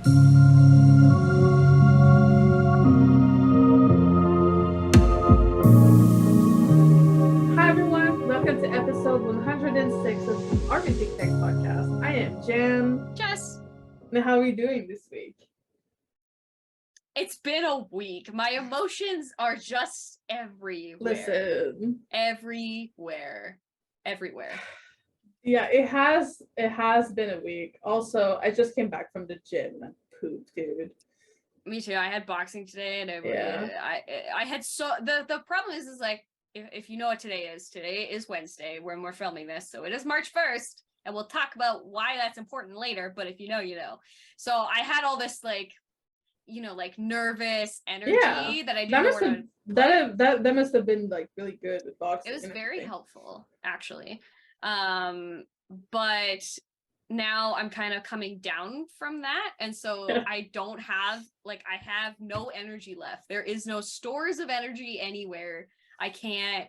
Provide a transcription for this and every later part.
Hi everyone, welcome to episode 106 of the ARMY ThinkTank podcast. I am Jan. Jess, Now, how are we doing this week? it's been a week. My emotions are just everywhere. Listen. Everywhere. Yeah, it has been a week. Also, I just came back from the gym and pooped, dude. Me too. I had boxing today, and I had the problem is like if you know what today is Wednesday when we're filming this, so it is March 1st, and we'll talk about why that's important later. But if you know, you know. So I had all this like nervous energy that I didn't know that must have been like really good with boxing. It was very helpful, actually. But now I'm kind of coming down from that, and so I don't have I have no energy left. There is no stores of energy anywhere. I can't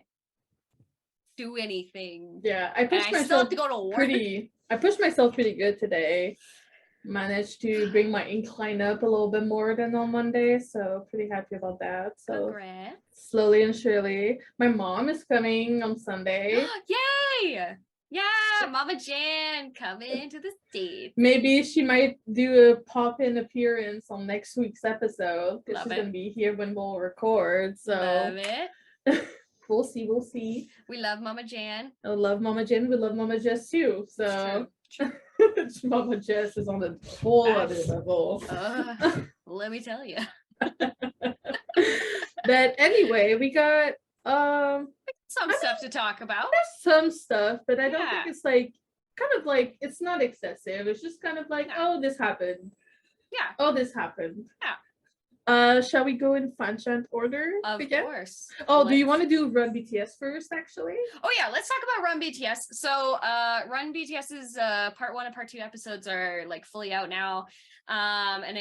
do anything. Yeah, I still have to go to work. I pushed myself pretty good today. Managed to bring my incline up a little bit more than on Monday, so pretty happy about that. So congrats. Slowly and surely. My mom is coming on Sunday. Yay! Yeah, Mama Jan coming to the States. Maybe she might do a pop-in appearance on next week's episode because she's gonna be here when we'll record. So love it. We'll see. We love Mama Jan. I love Mama Jan. We love Mama Jess too. So True. Mama Jess is on a whole other level. Let me tell you. But anyway, we got some stuff to talk about. There's some stuff, but I don't think it's it's not excessive. It's just kind of like, oh, this happened. Yeah. Oh, this happened. Yeah. Shall we go in fanchan order? Of again? Course. Oh, do you want to do Run BTS first, actually? Oh yeah, let's talk about Run BTS. So Run BTS's part 1 and part 2 episodes are fully out now. And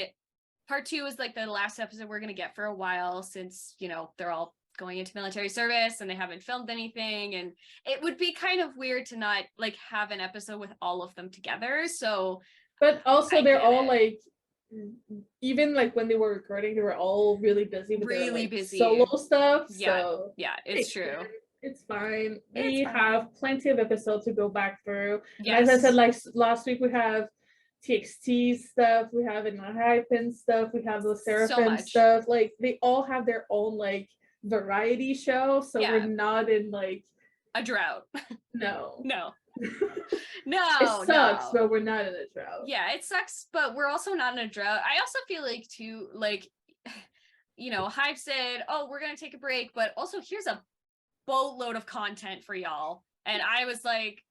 part 2 is the last episode we're gonna get for a while, since they're all going into military service and they haven't filmed anything, and it would be kind of weird to not have an episode with all of them together. So but also they're all even when they were recording, they were all really busy with their solo stuff. So it's true. It's fine. We have plenty of episodes to go back through. Yes. As I said, last week we have TXT stuff, we have Hypen stuff, we have the Seraphim stuff. They all have their own variety show, so we're not in a drought. No. It sucks, but we're not in a drought. Yeah, it sucks, but we're also not in a drought. I also feel too, Hive said, oh, we're gonna take a break, but also here's a boatload of content for y'all. And I was like,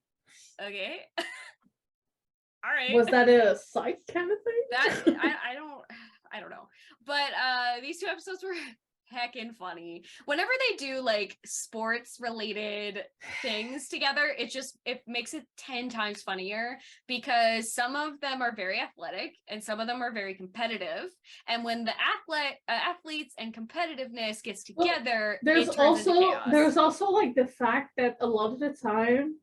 okay. All right. Was that a psych kind of thing? That I don't know. But these 2 episodes were heckin' funny. Whenever they do sports related things together, it makes it 10 times funnier, because some of them are very athletic and some of them are very competitive, and when the athletes and competitiveness gets together, there's also the fact that a lot of the time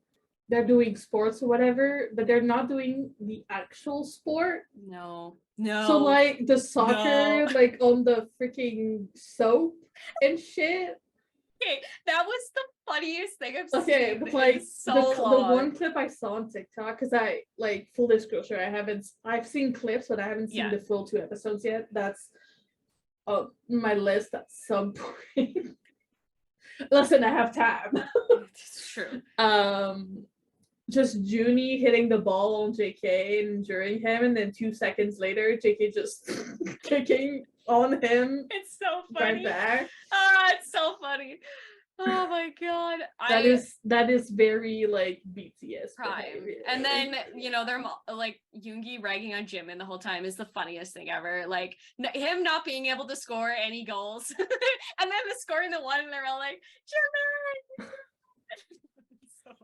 they're doing sports or whatever, but they're not doing the actual sport. No. So the soccer, on the freaking soap and shit. Okay, that was the funniest thing I've seen. Okay, but the one clip I saw on TikTok, because I full disclosure, I've seen clips, but I haven't seen the full 2 episodes yet. That's my list at some point. Listen, I have time. It's true. Just Junie hitting the ball on JK and injuring him, and then 2 seconds later, JK just kicking on him. It's so funny. Right back. It's so funny. Oh my god. That is very BTS prime. And then they're Yoongi ragging on Jimin the whole time is the funniest thing ever. Him not being able to score any goals, and then scoring the one, and they're all like, Jimin.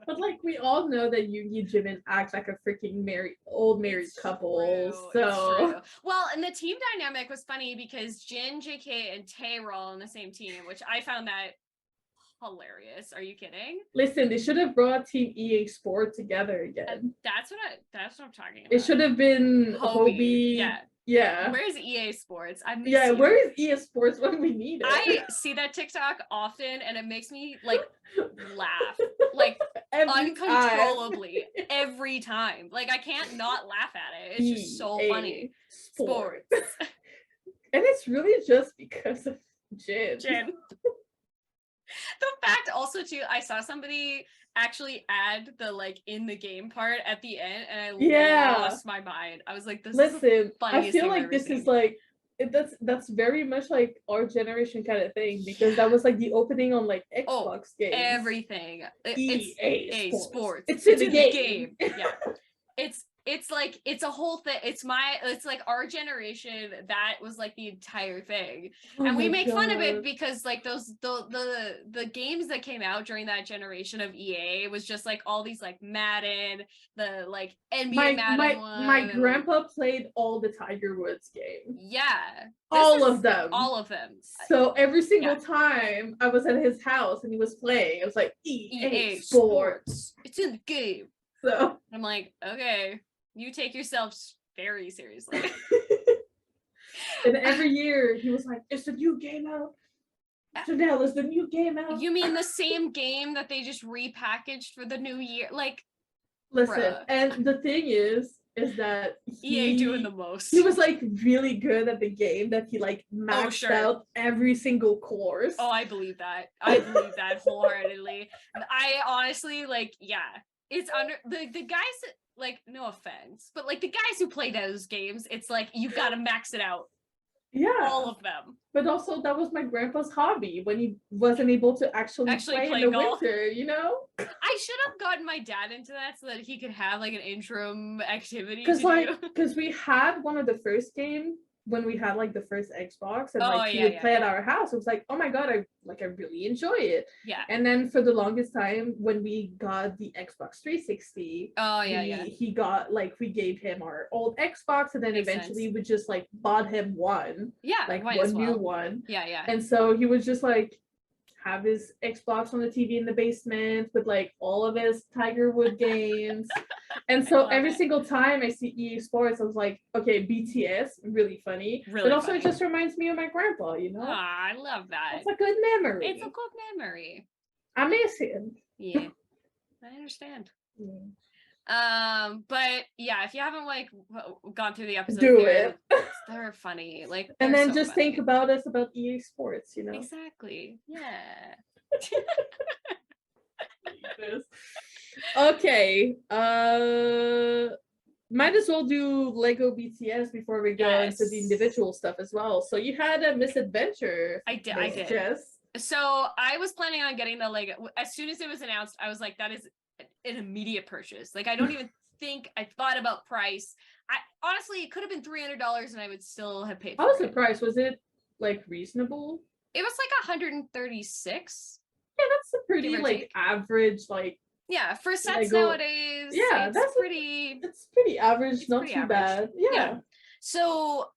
But we all know that Yoongi and Jimin act like a freaking old married couple. So well, and the team dynamic was funny because Jin, JK, and Tae were all on the same team, which I found that hilarious. Are you kidding? Listen, they should have brought Team EA Sport together again. That's what I'm talking about. It should have been Hobie. Yeah. Where's EA Sports? Where is EA Sports when we need it? I see that TikTok often and it makes me like laugh. Like uncontrollably every time. Like I can't not laugh at it. It's just so funny. Sports. And it's really just because of Jin. The fact also too, I saw somebody actually add the like in the game part at the end, and I lost my mind. I was like, "This is the funniest thing I've ever seen." Is like that's very much like our generation kind of thing, because that was like the opening on like Xbox games. Everything. EA Sports. It's in the game. Yeah. It's like it's a whole thing. It's like our generation, that was like the entire thing. And we make fun of it because like those the games that came out during that generation of EA was just like all these like Madden, the like NBA Madden one. My grandpa played all the Tiger Woods games. Yeah. All of them. So every single time I was at his house and he was playing, it was like EA Sports. It's in the game. So I'm like, okay, you take yourself very seriously. And every year he was like, "Is the new game out? Janelle, is the new game out?" You mean the same game that they just repackaged for the new year? Like, listen, bruh. And the thing is that EA doing the most. He was like really good at the game that he like maxed out every single course. Oh, I believe that. I believe that wholeheartedly. I honestly like, yeah. It's under the guys that, like, no offense, but like the guys who play those games, it's like you gotta max it out. Yeah. All of them. But also that was my grandpa's hobby when he wasn't able to actually play in the golf. Winter, you know? I should have gotten my dad into that so that he could have like an interim activity. Because we had one of the first game when we had like the first Xbox, and he would play at our house. It was like, oh my god, I really enjoy it. Yeah. And then for the longest time, when we got the Xbox 360, he got like, we gave him our old Xbox, and then eventually we just like bought him one. Yeah, like one new one. Yeah. And so he was just like have his Xbox on the TV in the basement with like all of his Tiger Wood games. And so every single time I see EA Sports, I was like, okay, BTS, really funny. But also it just reminds me of my grandpa, you know? I love that. It's a good memory. It's a good memory. I miss him. Yeah, I understand. Yeah. But yeah, if you haven't like gone through the episodes, they're funny. Like, and then just think about us about EA Sports, you know? Exactly. Yeah. Okay. Might as well do Lego BTS before we go into the individual stuff as well. So you had a misadventure. I did. Jess. So I was planning on getting the Lego. As soon as it was announced, I was like, that is an immediate purchase. Like, I don't even think I thought about price. Honestly, it could have been $300 and I would still have paid for it. How was the price? Was it like reasonable? It was like 136. Yeah, that's a pretty like average, like, yeah, for sets Lego nowadays. Yeah, it's pretty average, not too bad. Yeah. So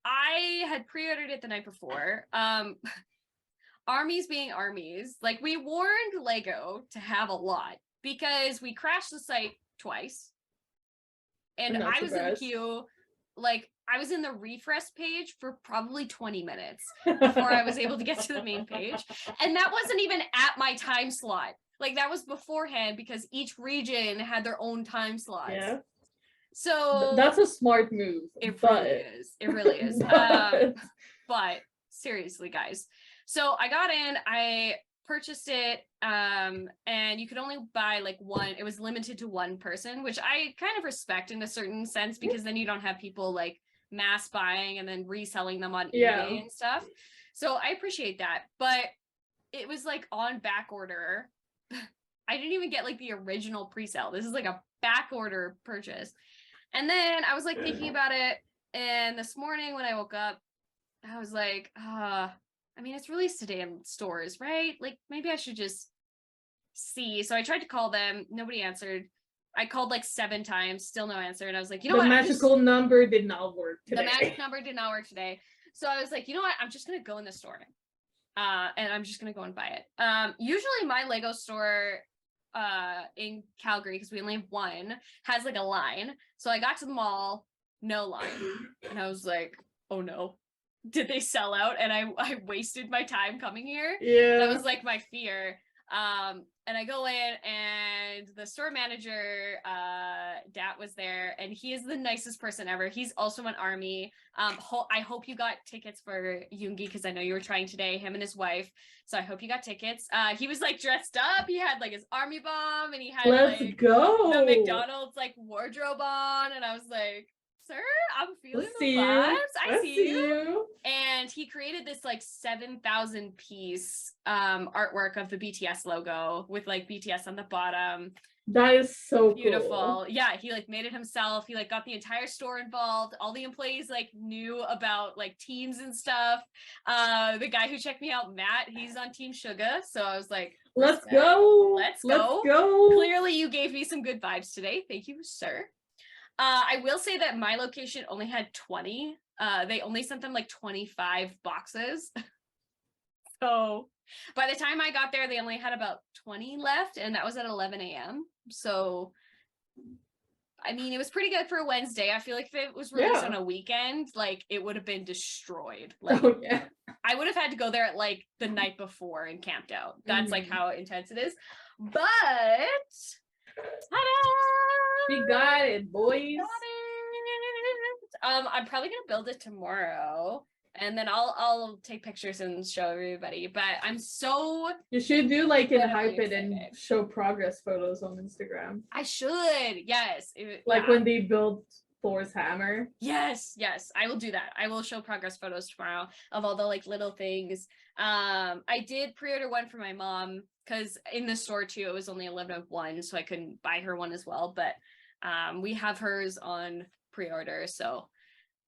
I had pre-ordered it the night before. Armies being armies, like, we warned Lego to have a lot because we crashed the site twice. And I was in the queue, like, I was in the refresh page for probably 20 minutes before I was able to get to the main page. And that wasn't even at my time slot. Like, that was beforehand because each region had their own time slots. Yeah. So that's a smart move. Really is. It really is. But seriously, guys. So I got in, I purchased it, and you could only buy like one. It was limited to one person, which I kind of respect in a certain sense, because then you don't have people like mass buying and then reselling them on eBay and stuff. So I appreciate that. But it was like on back order. I didn't even get like the original pre-sale. This is like a back order purchase. And then I was like thinking about it, and this morning when I woke up, I was like, I mean, it's released today in stores, right? Like, maybe I should just see. So I tried to call them. Nobody answered. I called like 7 times, still no answer. And I was like, you know what? The magical number did not work today. The magic number did not work today. So I was like, you know what? I'm just going to go in the store. And I'm just going to go and buy it. Usually my Lego store in Calgary, because we only have one, has like a line. So I got to the mall, no line. And I was like, oh no, did they sell out? And I wasted my time coming here. Yeah. That was like my fear. And I go in and the store manager, Dat was there, and he is the nicest person ever. He's also an ARMY. I hope you got tickets for Yoongi, because I know you were trying today, him and his wife. So I hope you got tickets. He was like dressed up. He had like his ARMY bomb, and he had like the McDonald's like wardrobe on. And I was like, sir, I'm feeling the vibes. I see you. And he created this like 7,000 piece artwork of the BTS logo with like BTS on the bottom. That is so beautiful. Cool. Yeah, he like made it himself. He like got the entire store involved. All the employees like knew about like teams and stuff. The guy who checked me out, Matt, he's on Team Suga. So I was like, let's go. Let's go. Clearly you gave me some good vibes today. Thank you, sir. I will say that my location only had 20. They only sent them like 25 boxes. So by the time I got there, they only had about 20 left, and that was at 11 a.m. So, I mean, it was pretty good for a Wednesday. I feel like if it was released on a weekend, like it would have been destroyed. Like, I would have had to go there at like the night before and camped out. That's like how intense it is. But ta-da! We got it, boys. I'm probably gonna build it tomorrow, and then I'll take pictures and show everybody. But I'm so you should do like and hype it and show progress photos on Instagram. I should, yes. Like when they build Thor's hammer. Yes, I will do that. I will show progress photos tomorrow of all the like little things. I did pre-order one for my mom, because in the store too it was only 11 of one, so I couldn't buy her one as well, but we have hers on pre-order. So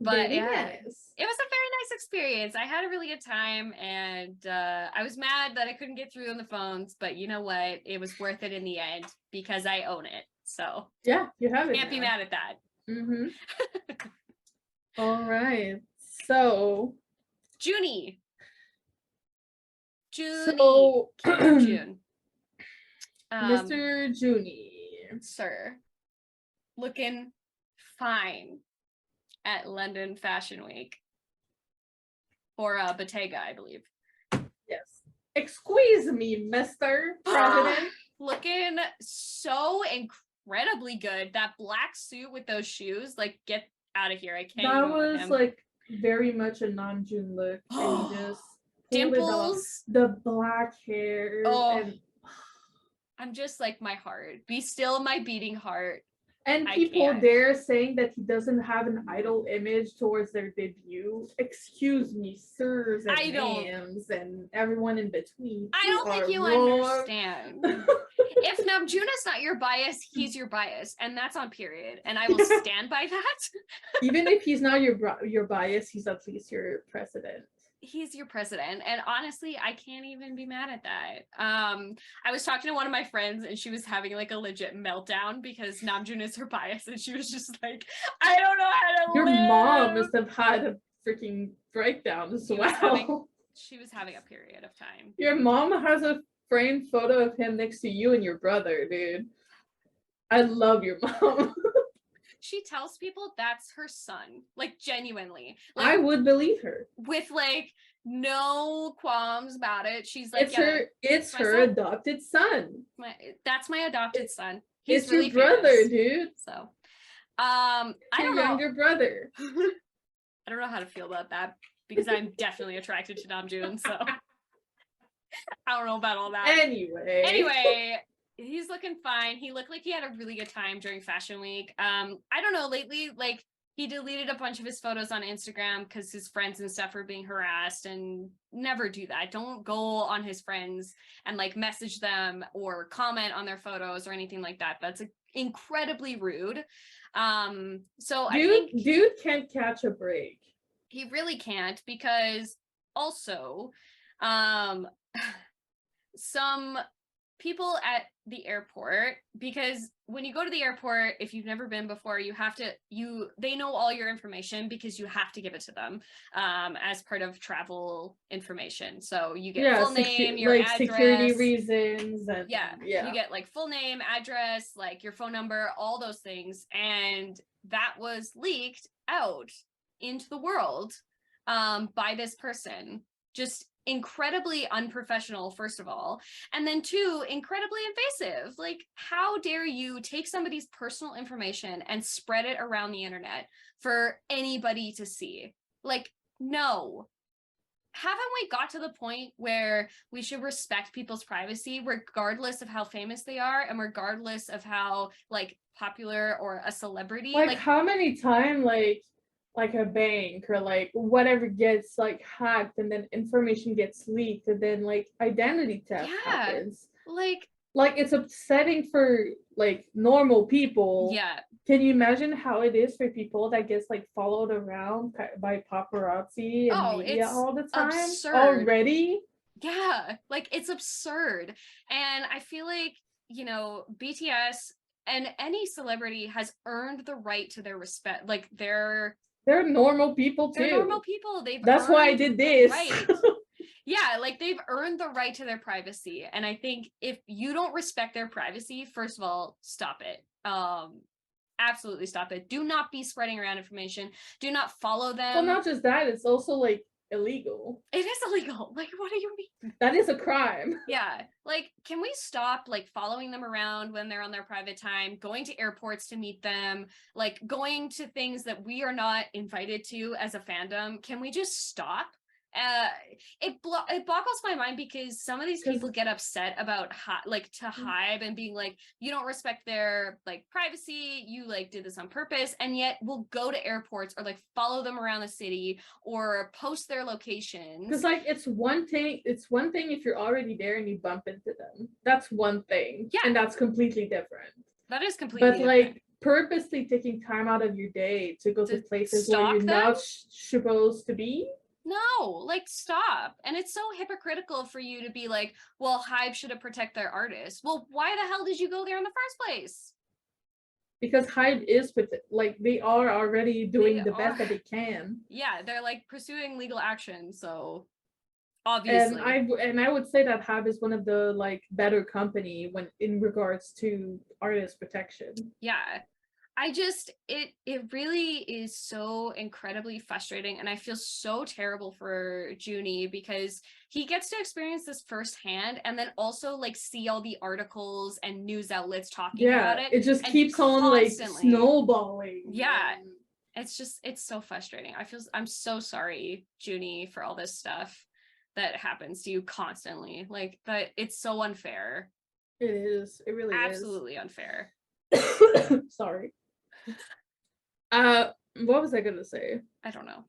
but it was a very nice experience. I had a really good time, and I was mad that I couldn't get through on the phones, but you know what, it was worth it in the end because I own it. So yeah, you have it. Can't be mad at that. All right, so Jinny. So June. Mr. Jinny, sir, looking fine at London Fashion Week for Bottega, I believe. Yes. Excuse me, Mr. President. Looking so incredibly good. That black suit with those shoes, like, get out of here. I can't. That was like very much a non-June look. And he just dimples, the black hair. And I'm just like, my heart. Be still, my beating heart. And people there saying that he doesn't have an idol image towards their debut. Excuse me, sirs and ma'ams and everyone in between. I don't think you understand. If Namjoon's not your bias, he's your bias, and that's on period. And I will stand by that. Even if he's not your bias, he's at least your president. He's your president, and honestly, I can't even be mad at that. I was talking to one of my friends, and she was having like a legit meltdown because Namjoon is her bias, and she was just like, I don't know how to Your live. mom must have had a freaking breakdown as well. She was having a period of time. Your mom has a framed photo of him next to you and your brother, dude. I love your mom. She tells people that's her son, like, genuinely. Like, I would believe her with like no qualms about it. She's like, it's her adopted son. That's my adopted son. He's it's really your brother, famous. Dude. So, I don't know. Younger brother. I don't know how to feel about that because I'm definitely attracted to Namjoon. So I don't know about all that. Anyway. He's looking fine. He looked like he had a really good time during Fashion Week. I don't know, lately, like, he deleted a bunch of his photos on Instagram because his friends and stuff were being harassed, and never do that. Don't go on his friends and like message them or comment on their photos or anything like that. That's incredibly rude. So I think dude can't catch a break. He really can't, because also some people at the airport, because when you go to the airport, if you've never been before, they know all your information because you have to give it to them as part of travel information. So you get full name, your address, security reasons, and you get like full name, address, like your phone number, all those things. And that was leaked out into the world by this person. Just incredibly unprofessional, first of all, and then two, incredibly invasive. Like, how dare you take somebody's personal information and spread it around the internet for anybody to see? Like, no. Haven't we got to the point where we should respect people's privacy regardless of how famous they are and regardless of how like popular or a celebrity? Like how many times like a bank or like whatever gets like hacked and then information gets leaked and then like identity theft happens. Like it's upsetting for like normal people. Yeah. Can you imagine how it is for people that gets like followed around by paparazzi and media all the time absurd. Already? Yeah, like it's absurd. And I feel like, you know, BTS and any celebrity has earned the right to their respect. Like they're normal people too. They're normal people. That's why I did this. Right. Yeah, like they've earned the right to their privacy. And I think if you don't respect their privacy, first of all, stop it. Absolutely stop it. Do not be spreading around information. Do not follow them. Well, not just that, it's also like illegal. It is illegal. Like, what do you mean? That is a crime. Yeah. Like, can we stop like following them around when they're on their private time, going to airports to meet them, like going to things that we are not invited to as a fandom? Can we just stop? It boggles my mind because some of these people get upset about HYBE and being like, you don't respect their like privacy, you like did this on purpose, and yet we'll go to airports or like follow them around the city or post their locations. Because like it's one thing if you're already there and you bump into them. That's one thing. Yeah. And that's completely different. That is completely different. Like purposely taking time out of your day to go to places where you're not supposed to be. No, like stop. And it's so hypocritical for you to be like, well, HYBE should have protected their artists. Well, why the hell did you go there in the first place? Because HYBE is like they are already doing the best that they can. Yeah, they're like pursuing legal action, so obviously. And I would say that HYBE is one of the like better company when in regards to artist protection. Yeah. It really is so incredibly frustrating, and I feel so terrible for Jinny because he gets to experience this firsthand and then also like see all the articles and news outlets talking about it. It just keeps on like snowballing. Yeah. It's so frustrating. I'm so sorry, Jinny, for all this stuff that happens to you constantly. Like that it's so unfair. It is. It really is. Absolutely unfair. Sorry. What was I gonna say? I don't know.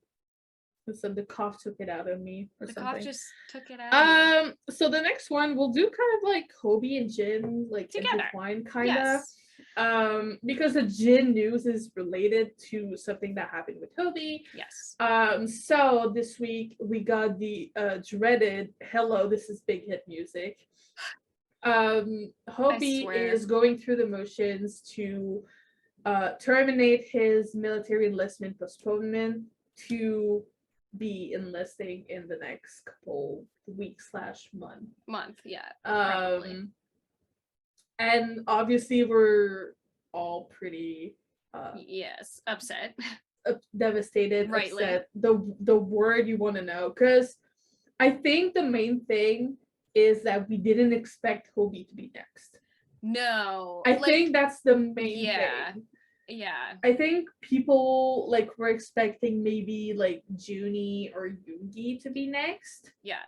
Listen, the cough took it out of me or something. The cough just took it out. So the next one we'll do kind of like Hobi and Jin like intertwined kind of. Because the Jin news is related to something that happened with Hobi. Yes. So this week we got the dreaded "Hello, this is Big Hit Music." Hobi is going through the motions to terminate his military enlistment postponement to be enlisting in the next couple weeks / month. Yeah. Probably. And obviously we're all pretty upset. Devastated, rightly. Upset. The word you want to know, because I think the main thing is that we didn't expect Hobi to be next. No. I think that's the main thing. Yeah. I think people like were expecting maybe like Jinny or Yoongi to be next. Yeah.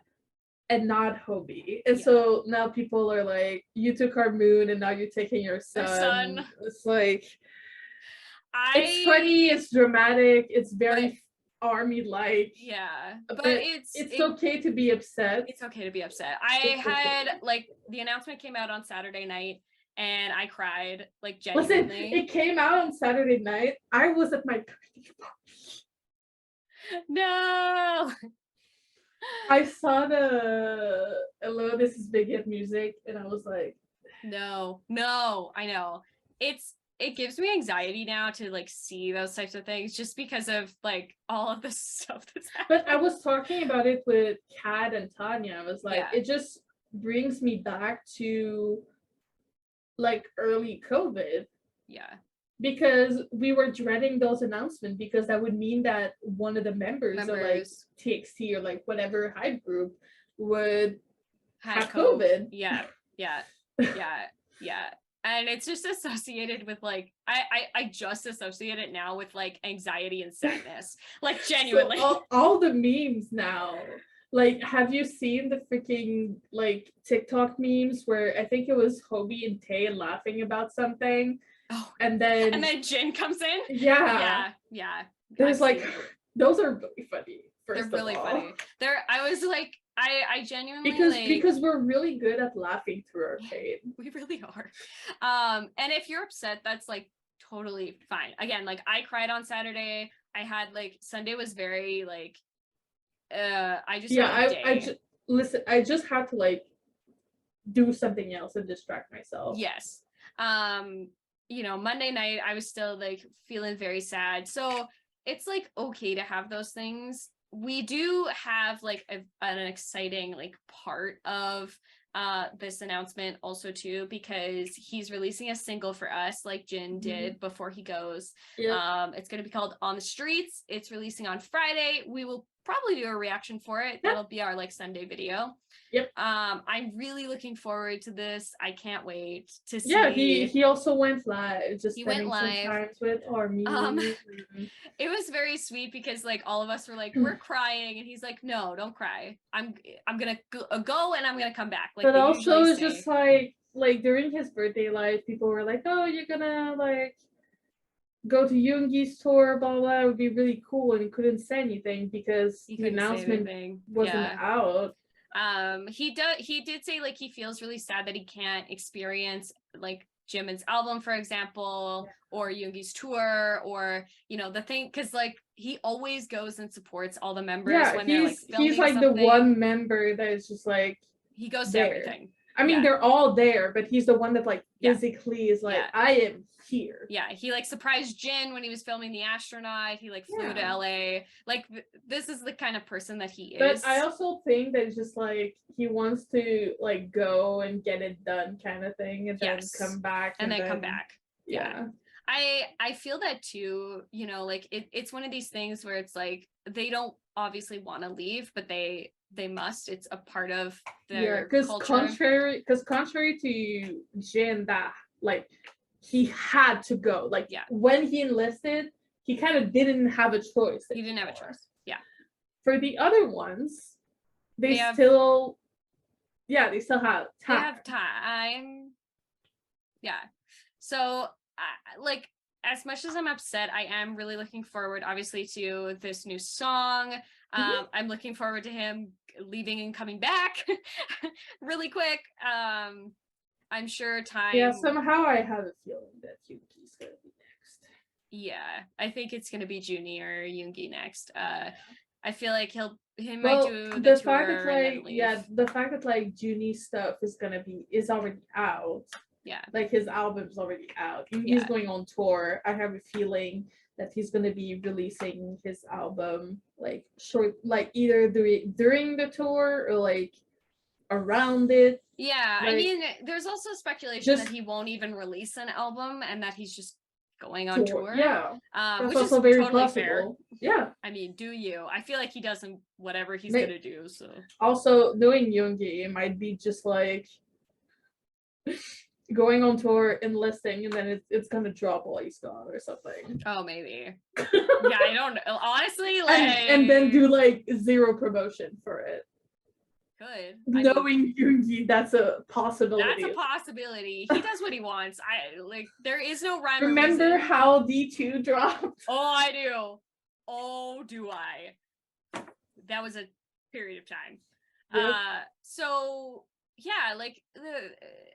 And not Hobi. And so now people are like, you took our moon and now you're taking your son. It's like it's funny, it's dramatic, it's very army-like. Yeah. But it's okay to be upset. It's okay to be upset. I had like the announcement came out on Saturday night and I cried like genuinely. Listen, it came out on Saturday night. I was at my No. I saw the "Hello, this is Big Hit Music" and I was like, no, I know. It gives me anxiety now to like see those types of things just because of like all of the stuff that's happening. But I was talking about it with Kat and Tanya. I was like, it just brings me back to like early COVID. Yeah. because we were dreading those announcements, because that would mean that one of the members of like TXT or like whatever hype group would have COVID. Yeah. And it's just associated with like I just associate it now with like anxiety and sadness. Like genuinely. So all the memes now. Like, have you seen the freaking like TikTok memes where I think it was Hobie and Tay laughing about something? Oh, and then Jin comes in. Yeah. There's like those are really funny. They're really funny. I was like, I genuinely because we're really good at laughing through our pain. We really are. And if you're upset, that's like totally fine. Again, like I cried on Saturday. I had like Sunday was very like I just had to like do something else and distract myself. Yes. You know, Monday night I was still like feeling very sad. So it's like okay to have those things. We do have like an exciting like part of this announcement also too, because he's releasing a single for us like Jin did before he goes. Yep. It's going to be called On the Streets. It's releasing on Friday. We will probably do a reaction for it. That'll be our like Sunday video. Yep. I'm really looking forward to this. I can't wait to see. Yeah, he also went live. He went live sometimes with ARMY. It was very sweet because like all of us were like, we're crying, and he's like, no, don't cry. I'm gonna go and I'm gonna come back. Like, but also it's just like during his birthday live, people were like, oh, you're gonna like go to Yoongi's tour, blah blah. It would be really cool, and he couldn't say anything because the announcement wasn't out. He did say like he feels really sad that he can't experience like Jimin's album, for example, or Yoongi's tour, or you know the thing, because like he always goes and supports all the members when they're like filming he's like something. The one member that is just like he goes to everything. I mean, they're all there, but he's the one that like physically is like, I am here. Yeah, he like surprised Jin when he was filming The Astronaut. He like flew to LA. Like this is the kind of person that he is. But I also think that it's just like he wants to like go and get it done kind of thing, and then come back. And then come back. Yeah. I feel that too, you know, like it's one of these things where it's like they don't obviously want to leave, but they must. It's a part of their culture. Contrary to Jin, that like he had to go. Like when he enlisted, he kind of didn't have a choice. He didn't have a choice. Yeah. For the other ones, they still have time. They have time. Yeah. So like as much as I'm upset, I am really looking forward, obviously, to this new song. I'm looking forward to him leaving and coming back really quick. I'm sure time. Yeah, somehow I have a feeling that Yoongi's gonna be next. Yeah, I think it's gonna be Jinny or Yoongi next. I feel like he might do the fact that like the fact that like Jinny's stuff is already out. Yeah, like his album's already out. He's going on tour. I have a feeling that he's gonna be releasing his album like either during the tour or like around it. Yeah, like, I mean, there's also speculation that he won't even release an album and that he's just going on tour. Yeah, that's which also is very totally possible. Fair. Yeah, I mean, do you? I feel like he doesn't. Whatever he's gonna do. So also knowing Yoongi, it might be just like going on tour, enlisting, and then it's gonna drop while he's gone or something. Oh, maybe. Yeah, I don't know. Honestly, like and then do like zero promotion for it. Good. Knowing Yoongi, that's a possibility. That's a possibility. He does what he wants. There is no rhyme. Remember how D2 dropped? Oh, I do. Oh, do I? That was a period of time. Yep. So yeah, like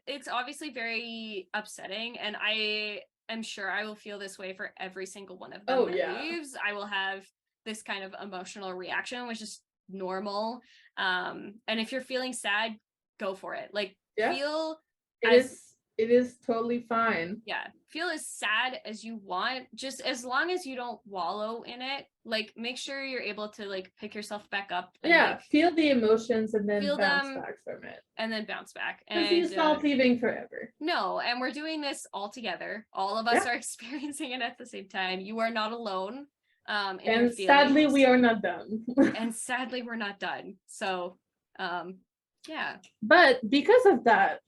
it's obviously very upsetting, and I am sure I will feel this way for every single one of them that leaves. I will have this kind of emotional reaction, which is normal. And if you're feeling sad, go for it. Like feel it It is totally fine. Yeah, feel as sad as you want, just as long as you don't wallow in it. Like, make sure you're able to like pick yourself back up. And, like, feel the emotions and then bounce them, back from it. And then bounce back. Because he's not leaving forever. No, and we're doing this all together. All of us are experiencing it at the same time. You are not alone. And sadly, we are not done. And sadly, we're not done. So, yeah. But because of that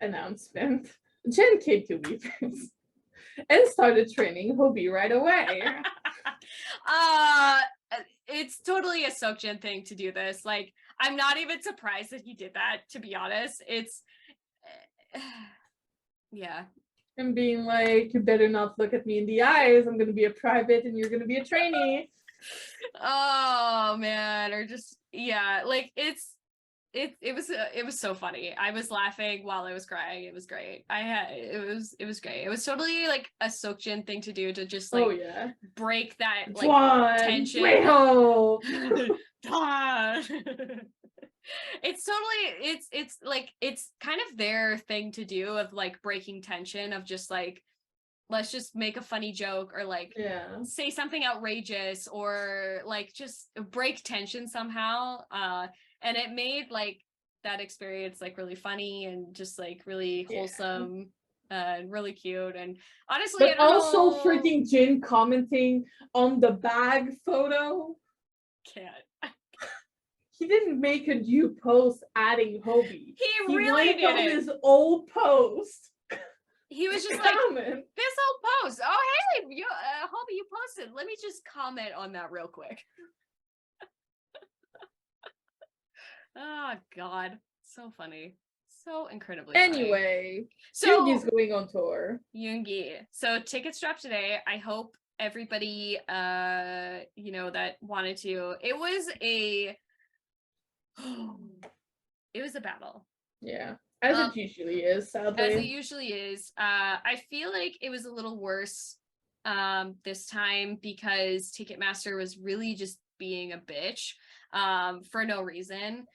announcement, Jin came to Weavers and started training Hobie right away. It's totally a Seokjin thing to do this. Like, I'm not even surprised that he did that, to be honest. It's yeah. And being like, you better not look at me in the eyes. I'm gonna be a private and you're gonna be a trainee. Oh man, or just like it was so funny. I was laughing while I was crying. It was great. It was great. It was totally like a Seokjin thing to do, to just like break that like tension. It's totally it's like it's kind of their thing to do, of like breaking tension, of just like, let's just make a funny joke, or like say something outrageous, or like just break tension somehow. And it made like that experience like really funny and just like really wholesome and really cute. And honestly, but also freaking Jin commenting on the bag photo. He didn't make a new post adding Hobie. He really did on his old post. He was just like, this old post. Oh, hey, Hobie, you posted. Let me just comment on that real quick. Oh, God. So funny. So incredibly funny. So Yoongi's going on tour. Yoongi. So tickets dropped today. I hope everybody, that wanted to. It was a battle. Yeah. As it usually is, sadly. As it usually is. I feel like it was a little worse this time, because Ticketmaster was really just being a bitch for no reason.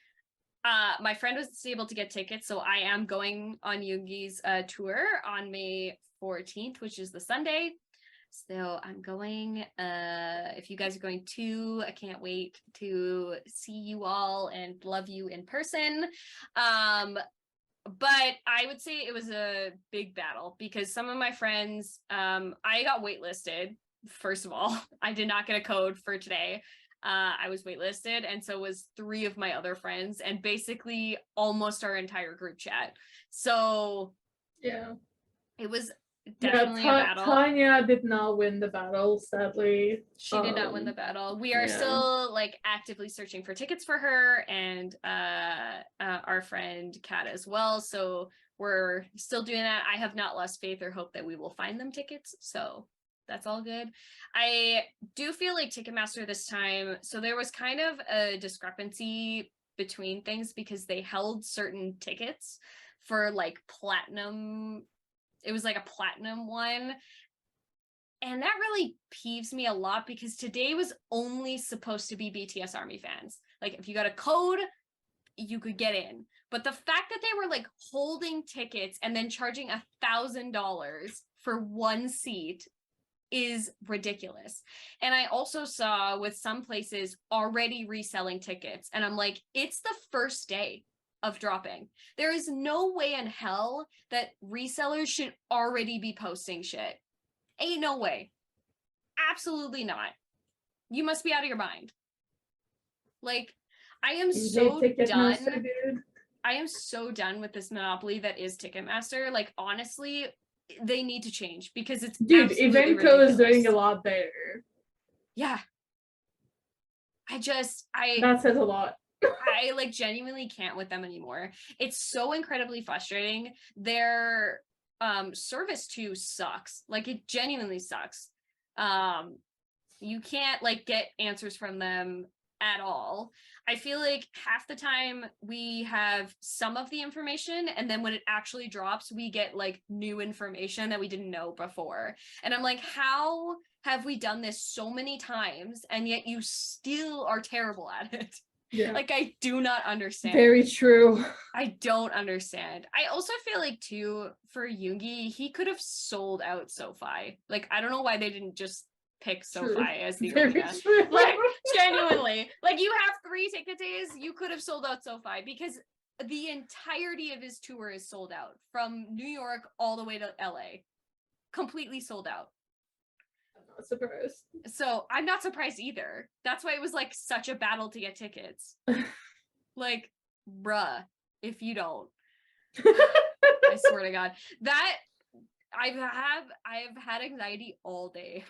My friend was able to get tickets, so I am going on Yoongi's tour on May 14th, which is the Sunday. So I'm going. If you guys are going too, I can't wait to see you all and love you in person. But I would say it was a big battle, because some of my friends, I got waitlisted. First of all, I did not get a code for today. I was waitlisted, and so was 3 of my other friends, and basically almost our entire group chat. So it was definitely a battle. Tanya did not win the battle, sadly. She did not win the battle. We are still like actively searching for tickets for her, and our friend Kat as well. So we're still doing that. I have not lost faith or hope that we will find them tickets. So that's all good. I do feel like Ticketmaster this time, so there was kind of a discrepancy between things, because they held certain tickets for like platinum. It was like a platinum one. And that really peeves me a lot, because today was only supposed to be BTSARMY fans. Like, if you got a code, you could get in. But the fact that they were like holding tickets and then charging $1,000 for one seat is ridiculous. And I also saw with some places already reselling tickets, and I'm like, it's the first day of dropping. There is no way in hell that resellers should already be posting shit. Ain't no way. Absolutely not. You must be out of your mind. Like, I am so done. I am so done with this monopoly that is Ticketmaster. Like, honestly, they need to change, because it's Eventco is doing a lot better. Yeah. That says a lot. I like genuinely can't with them anymore. It's so incredibly frustrating. Their service too sucks. Like, it genuinely sucks. You can't like get answers from them at all. I feel like half the time we have some of the information, and then when it actually drops, we get like new information that we didn't know before. And I'm like, how have we done this so many times and yet you still are terrible at it? Yeah. Like, I do not understand. Very true. I don't understand. I also feel like too, for Yoongi, he could have sold out SoFi. Like, I don't know why they didn't just pick SoFi as the arena. Like, genuinely, like, you have 3 ticket days, you could have sold out SoFi, because the entirety of his tour is sold out from New York all the way to LA. Completely sold out. I'm not surprised. So I'm not surprised either. That's why it was like such a battle to get tickets. Like, bruh, if you don't. I swear to God. That I've had anxiety all day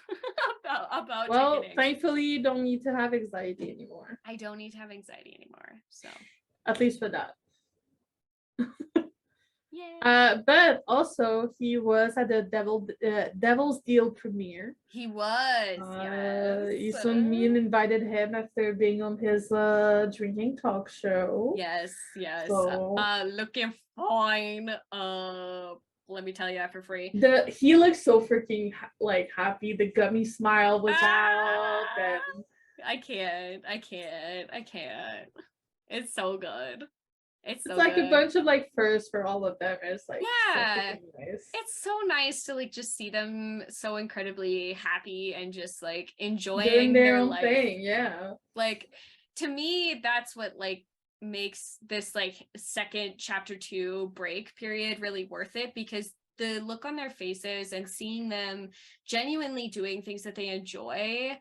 about well, ticketing. Thankfully you don't need to have anxiety anymore. I don't need to have anxiety anymore. So at least for that. Yeah. But also he was at the Devil's Deal premiere. He was. Yes. Min invited him after being on his drinking talk show. Yes. So, looking fine. Let me tell you that for free. He looks so freaking like happy. The gummy smile was out. And I can't. It's so good. It's like good. A bunch of like firsts for all of them. It's like yeah, so nice. It's so nice to like just see them so incredibly happy and just like enjoying doing their own life. thing. Yeah, like to me that's what like makes this like second chapter 2 break period really worth it, because the look on their faces and seeing them genuinely doing things that they enjoy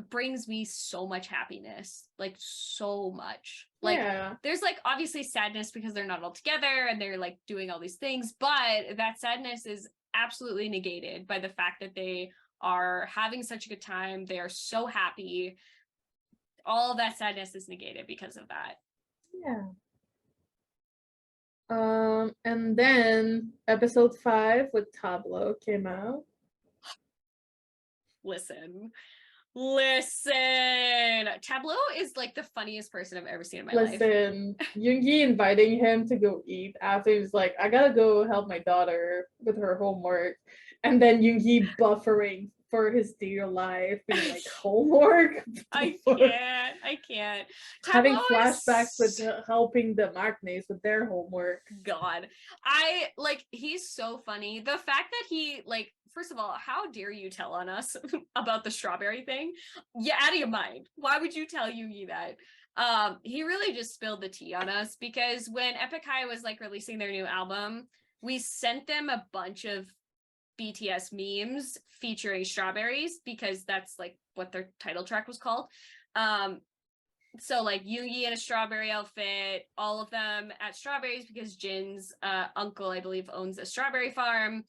brings me so much happiness, like so much. Like there's like obviously sadness because they're not all together and they're like doing all these things, but that sadness is absolutely negated by the fact that they are having such a good time. They are so happy. All of that sadness is negated because of that. And then episode 5 with Tablo came out. Listen, Tablo is like the funniest person I've ever seen in my life. Yoongi inviting him to go eat after he was like, I gotta go help my daughter with her homework, and then Yoongi buffering for his dear life, being like, homework? I can't. Having flashbacks with helping the Magnes with their homework. God, he's so funny. The fact that he like, first of all, how dare you tell on us about the strawberry thing? Yeah, out of your mind. Why would you tell Yoongi that? He really just spilled the tea on us, because when Epic High was like releasing their new album, we sent them a bunch of BTS memes featuring strawberries, because that's like what their title track was called. So like Yoongi in a strawberry outfit, all of them at strawberries because Jin's uncle, I believe, owns a strawberry farm.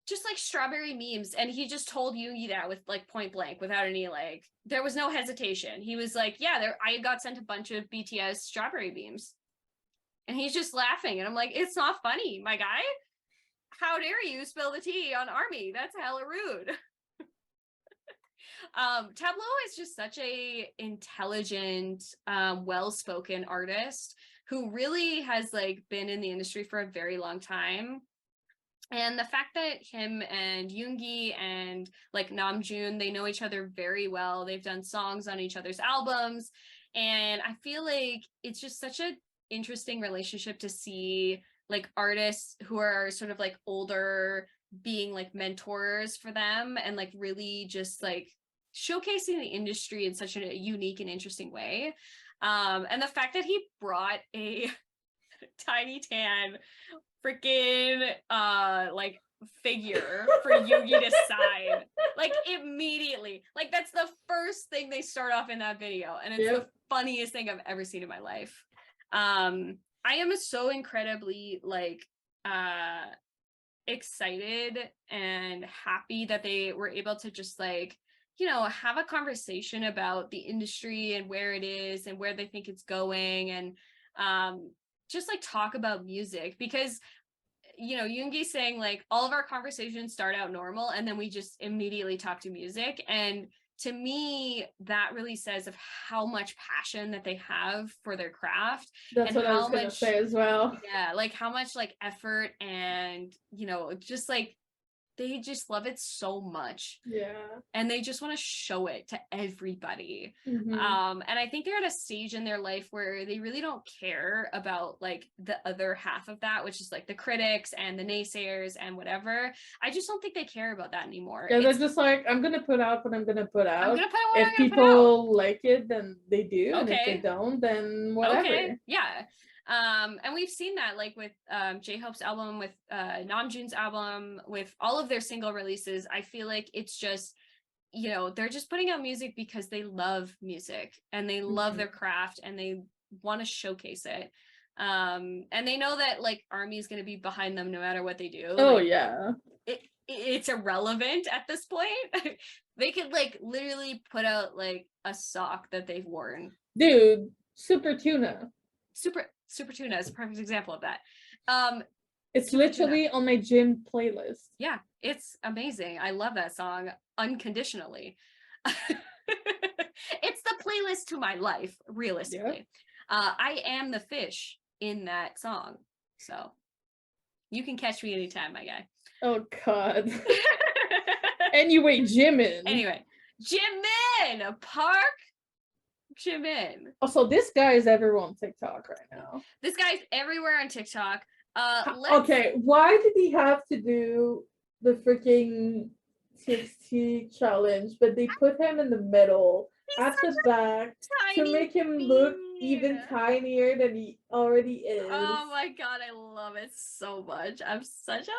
Just like strawberry memes. And he just told Yoongi that with like point blank, without any like, there was no hesitation. He was like, yeah, I got sent a bunch of BTS strawberry memes. And he's just laughing. And I'm like, it's not funny, my guy. How dare you spill the tea on ARMY? That's hella rude. Tablo is just such a intelligent, well-spoken artist who really has like been in the industry for a very long time. And the fact that him and Yoongi and like Namjoon, they know each other very well. They've done songs on each other's albums. And I feel like it's just such an interesting relationship to see like artists who are sort of like older being like mentors for them and like really just like showcasing the industry in such a unique and interesting way. And the fact that he brought a tiny tan freaking like figure for Yoongi to sign, like immediately, like that's the first thing they start off in that video, and it's the funniest thing I've ever seen in my life. I am so incredibly like excited and happy that they were able to just like, you know, have a conversation about the industry and where it is and where they think it's going, and just like talk about music, because you know, Yoongi saying like all of our conversations start out normal and then we just immediately talk to music. And to me, that really says of how much passion that they have for their craft. That's and what I was gonna say as well. Yeah, like how much like effort and, you know, just like they just love it so much. Yeah. And they just want to show it to everybody. Mm-hmm. And I think they're at a stage in their life where they really don't care about like the other half of that, which is like the critics and the naysayers and whatever. I just don't think they care about that anymore. Yeah, they're just like, I'm gonna put out what I'm gonna put out. I'm gonna put out what if I'm gonna people put out. like it, then they do. Okay. And if they don't, then whatever. Okay. Yeah. And we've seen that like with J-Hope's album, with Namjoon's album, with all of their single releases. I feel like it's just, you know, they're just putting out music because they love music and they love their craft and they want to showcase it. And they know that like ARMY is going to be behind them no matter what they do. Oh, like, yeah. It's irrelevant at this point. They could like literally put out like a sock that they've worn. Dude, Super Tuna. Super Tuna is a perfect example of that. It's literally on my gym playlist. Yeah, it's amazing. I love that song unconditionally. It's the playlist to my life, realistically. Yeah. I am the fish in that song. So you can catch me anytime, my guy. Oh, God. Anyway, Jimin. Park Jimin. Also, this guy is everywhere on TikTok right now. This guy's everywhere on TikTok. Okay, why did he have to do the freaking TXT challenge? But they put him in the middle, at the back, to make him look even tinier than he already is. Oh my god, I love it so much. I'm such a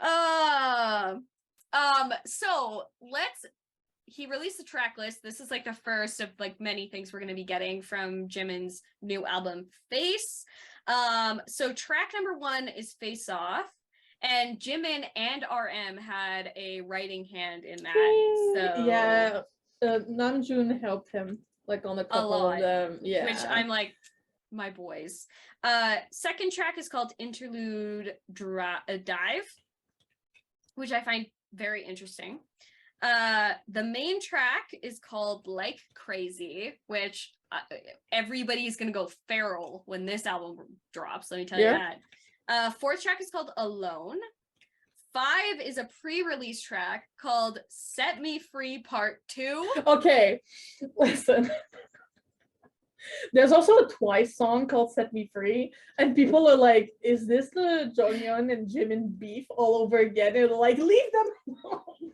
fan. So he released the track list. This is like the first of like many things we're going to be getting from Jimin's new album, Face. So track number 1 is Face Off, and Jimin and RM had a writing hand in that. So yeah, Namjoon helped him like on a couple of them. Yeah, which I'm like, my boys. Second track is called Interlude Dive, which I find very interesting. The main track is called Like Crazy, which everybody's gonna go feral when this album drops, let me tell you that. Fourth track is called Alone. 5 is a pre-release track called Set Me Free Part 2. Okay, listen. There's also a Twice song called Set Me Free, and people are like, is this the Jonghyun and Jimin beef all over again? And they're like, leave them alone.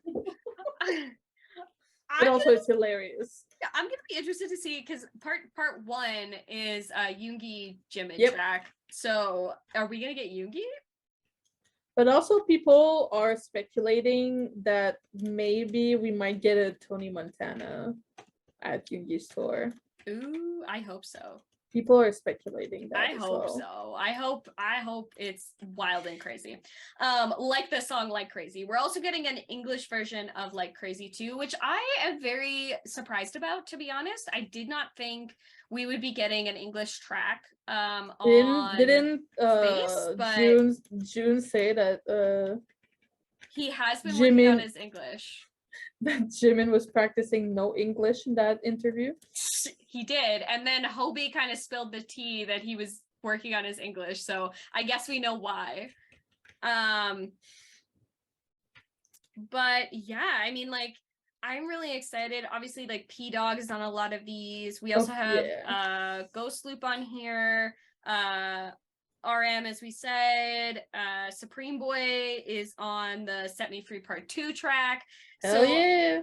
But also it's hilarious. Yeah, I'm gonna be interested to see, because part 1 is Yoongi Jimin track. So are we gonna get Yoongi? But also people are speculating that maybe we might get a Tony Montana at Yoongi's tour. Ooh, I hope so. People are speculating that. I hope so. I hope it's wild and crazy. Like the song Like Crazy. We're also getting an English version of Like Crazy too, which I am very surprised about, to be honest. I did not think we would be getting an English track on didn't Face, but June say that he has been working on his English. That Jimin was practicing no English in that interview? He did, and then Hobie kind of spilled the tea that he was working on his English, so I guess we know why. But yeah, I mean, like, I'm really excited. Obviously, like, P-Dog is on a lot of these. We also have Ghost Loop on here. RM, as we said. Supreme Boy is on the Set Me Free Part 2 track. Hell yeah.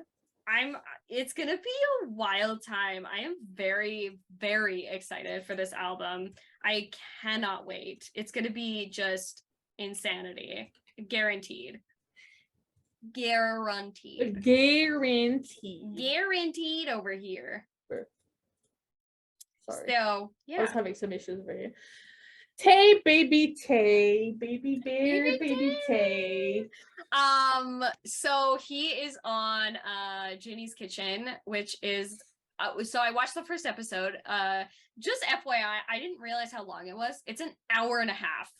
It's gonna be a wild time. I am very, very excited for this album. I cannot wait. It's gonna be just insanity. Guaranteed. Guaranteed over here. Sorry. So yeah, I was having some issues over here. Tay, baby Tay, baby bear, baby Tay. So he is on Jinny's Kitchen, which is so I watched the first episode. Just FYI, I didn't realize how long it was. It's an hour and a half.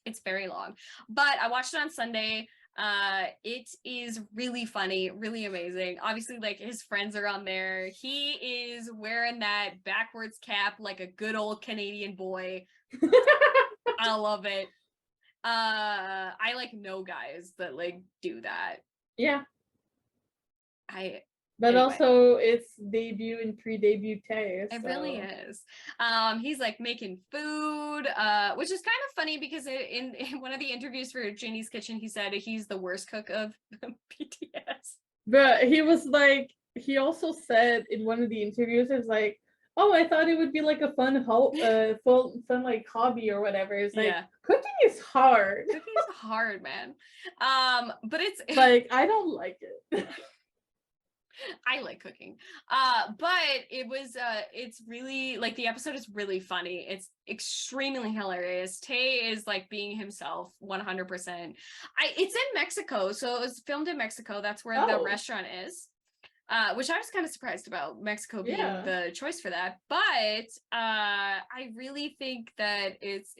It's very long, but I watched it on Sunday. It is really funny, really amazing. Obviously, like, his friends are on there. He is wearing that backwards cap like a good old Canadian boy. I love it. I like know guys that like do that. Yeah. But anyway. Also it's debut and pre-debut taste. It really is. He's like making food, which is kind of funny because in one of the interviews for Jinny's Kitchen, he said he's the worst cook of BTS. But he was like, he also said in one of the interviews, it's like, oh, I thought it would be like a fun like hobby or whatever. It's like, cooking is hard. Cooking is hard, man. But it's like, I don't like it. I like cooking. But it's really like the episode is really funny. It's extremely hilarious. Tae is like being himself 100%. It's in Mexico, so it was filmed in Mexico. That's where the restaurant is. Which I was kind of surprised about, Mexico being the choice for that. But I really think that it's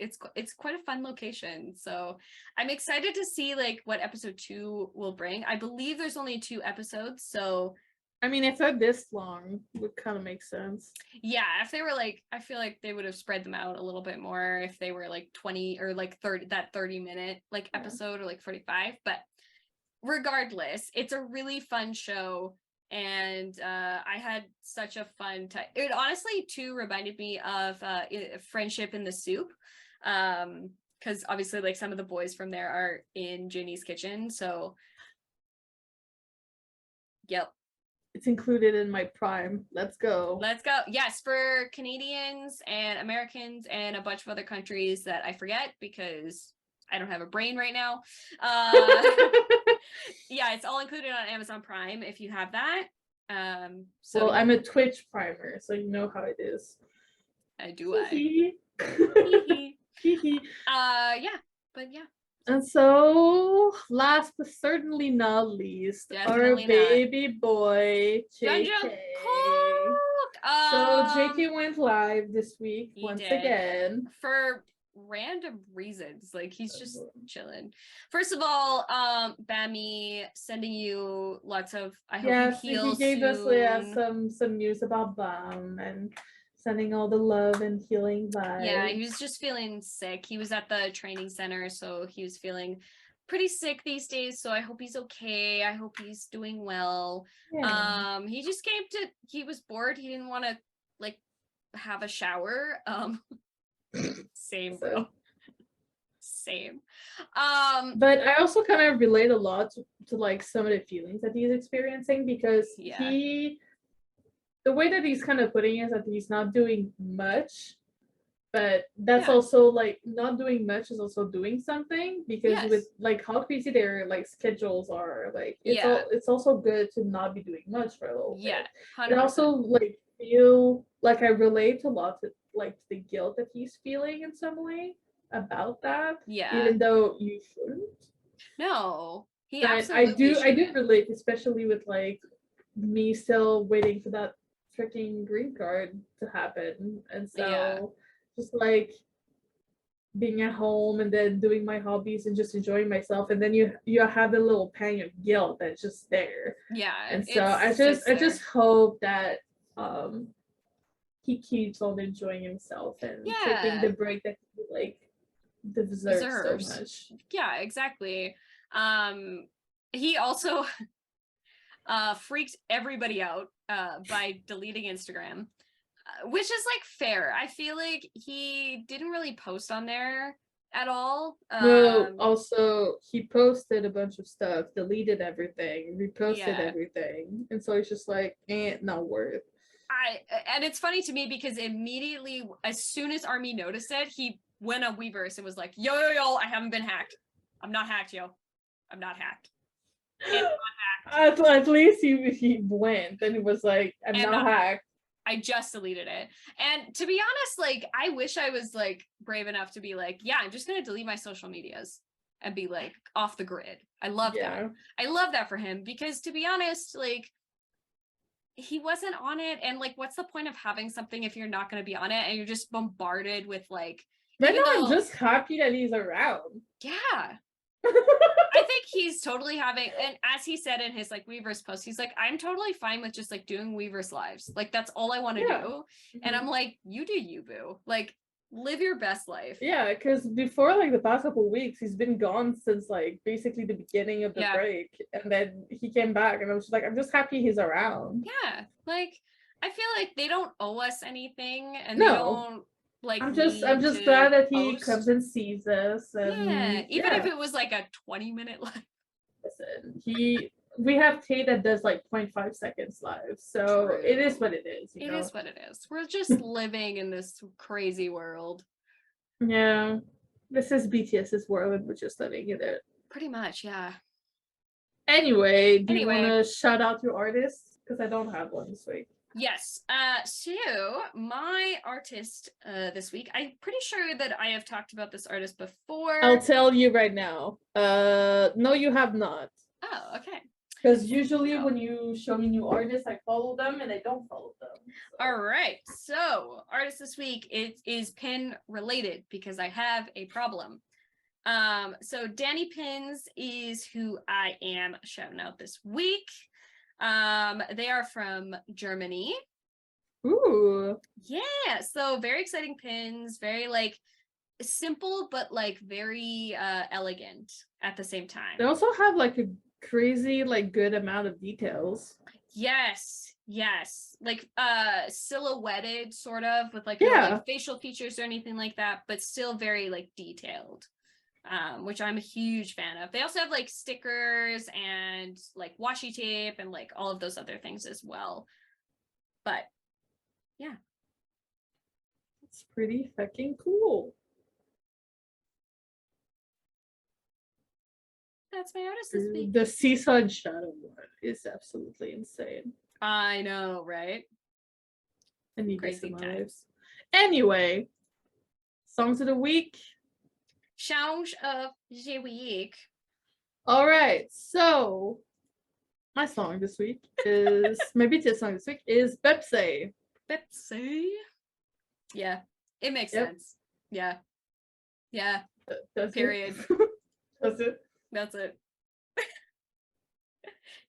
quite a fun location. So I'm excited to see like what episode 2 will bring. I believe there's only 2 episodes, so I mean, if they're this long, it would kind of make sense. Yeah, if they were like, I feel like they would have spread them out a little bit more if they were like 20 or like 30-minute like episode or like 45. But regardless, it's a really fun show. And I had such a fun time. It honestly too reminded me of Friendship in the Soup, because obviously like some of the boys from there are in Jinny's Kitchen. So yep, it's included in my Prime. Let's go. Yes, for Canadians and Americans and a bunch of other countries that I forget because I don't have a brain right now. Yeah, it's all included on Amazon Prime if you have that. So well, I'm a Twitch primer, so you know how it is. Yeah. And so, last but certainly not least, our baby boy, JK. So JK went live this week once again. For random reasons, like he's just chilling. First of all, Bammy, sending you lots of I hope you heal he gave soon. us some news about Bam and sending all the love and healing vibes. Yeah, he was just feeling sick. He was at the training center, so he was feeling pretty sick these days, so I hope he's okay. I hope he's doing well. He just he was bored. He didn't want to like have a shower. Same, bro. Same. But I also kind of relate a lot to like some of the feelings that he's experiencing because the way that he's kind of putting it is that he's not doing much, but that's also like not doing much is also doing something because with like how crazy their like schedules are, like it's also good to not be doing much for a little bit. 100%. And also like feel like I relate a lot to like the guilt that he's feeling in some way about that. Even though you shouldn't. No, I do relate, especially with like me still waiting for that freaking green card to happen, and so just like being at home and then doing my hobbies and just enjoying myself, and then you have a little pang of guilt that's just there. And so I just hope that he keeps on enjoying himself and taking the break that he like deserves so much. Yeah, exactly. He also freaked everybody out by deleting Instagram, which is like fair. I feel like he didn't really post on there at all. No, also he posted a bunch of stuff, deleted everything, reposted everything, and so it's just like not worth. And it's funny to me because immediately as soon as ARMY noticed it, he went on Weverse and was like, yo, I haven't been hacked. I'm not hacked, yo. I'm not hacked. At least he went and he was like, I'm not hacked. I just deleted it. And to be honest, like I wish I was like brave enough to be like, yeah, I'm just gonna delete my social medias and be like off the grid. I love that. I love that for him because to be honest, like he wasn't on it, and like what's the point of having something if you're not going to be on it and you're just bombarded with like I'm just happy that he's around. I think he's totally having, and as he said in his like Weverse post, he's like, I'm totally fine with just like doing Weverse lives, like that's all I want to do. And I'm like, you do you, boo. Like live your best life. Yeah, because before like the past couple of weeks, he's been gone since like basically the beginning of the break, and then he came back, and I was just like, I'm just happy he's around. Yeah, like I feel like they don't owe us anything, and they don't like. I'm just glad that he comes and sees us. And, even if it was like a 20-minute live. Listen, we have Tay that does like 0.5 seconds live, so True. It is what it is. It is what it is. We're just living in this crazy world. Yeah, this is BTS's world, and we're just living in it. Pretty much, yeah. Anyway, do you want to shout out your artists? Because I don't have one this week. Yes. So my artist this week, I'm pretty sure that I have talked about this artist before. I'll tell you right now. No, you have not. Oh, okay. Because usually when you show me new artists, I follow them and I don't follow them. So. All right. So artist this week is Pin related because I have a problem. So Danny Pins is who I am shouting out this week. They are from Germany. Ooh. Yeah. So very exciting pins, very like simple, but like very elegant at the same time. They also have like a crazy like good amount of details. Yes, like silhouetted sort of with like no like facial features or anything like that, but still very like detailed, which I'm a huge fan of. They also have like stickers and like washi tape and like all of those other things as well, but yeah, it's pretty fucking cool. That's my artist this week. The Seesaw and Shadow one is absolutely insane. I know, right? And you crazy times. Anyway, songs of the week. Songs of the week. All right, so my song this week is my BTS song this week is Pepsi. Pepsi. Yeah, it makes sense. Yeah. Period. That's it. That's it.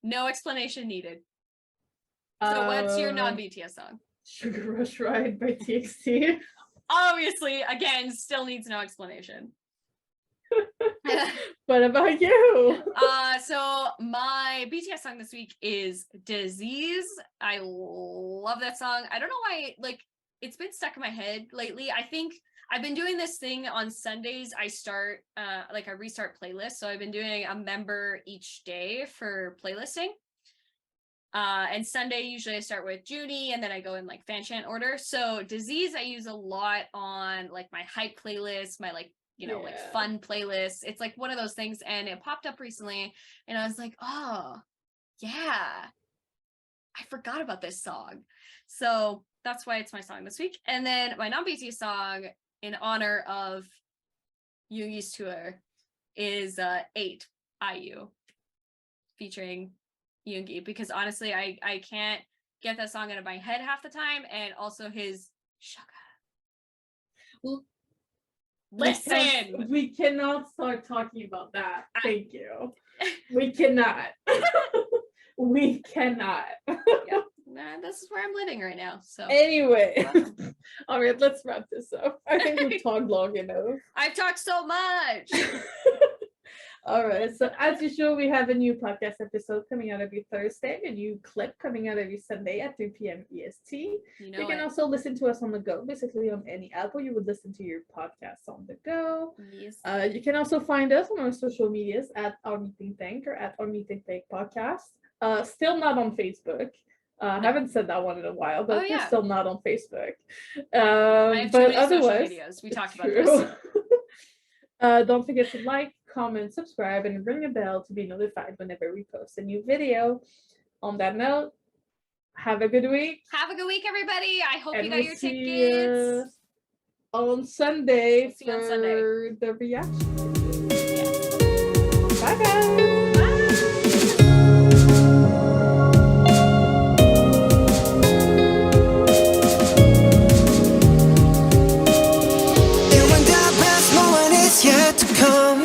No explanation needed. So what's your non-BTS song? Sugar Rush Ride by TXT. Obviously, again, still needs no explanation. What about you? So my BTS song this week is Disease. I love that song. I don't know why, like, it's been stuck in my head lately. I think I've been doing this thing on Sundays. I start, I restart playlists. So I've been doing a member each day for playlisting. And Sunday, usually I start with Jinny and then I go in like fan chant order. So Disease, I use a lot on like my hype playlist, my like, like fun playlist. It's like one of those things. And it popped up recently and I was like, oh, yeah, I forgot about this song. So that's why it's my song this week. And then my non-BTS song in honor of Yoongi's tour is 8 IU featuring Yoongi, because honestly I can't get that song out of my head half the time, and also his Suga. Listen, we cannot start talking about that. Thank you. We cannot. We cannot. Yeah. Nah, this is where I'm living right now. So anyway, all right, let's wrap this up. I think we've talked long enough. I've talked so much. All right, so as usual, we have a new podcast episode coming out every Thursday, a new clip coming out every Sunday at 3 p.m. EST. You can also listen to us on the go, basically on any app where you would listen to your podcasts on the go. Yes. You can also find us on our social medias at ThinkTank or at ThinkTank podcast. Still not on Facebook. I haven't said that one in a while, but we're still not on Facebook. I have but otherwise, we talked about this. Don't forget to like, comment, subscribe, and ring a bell to be notified whenever we post a new video. On that note, have a good week. Have a good week, everybody. I hope you got your tickets. On Sunday for the reaction. Yeah. Bye, guys. Yet to come.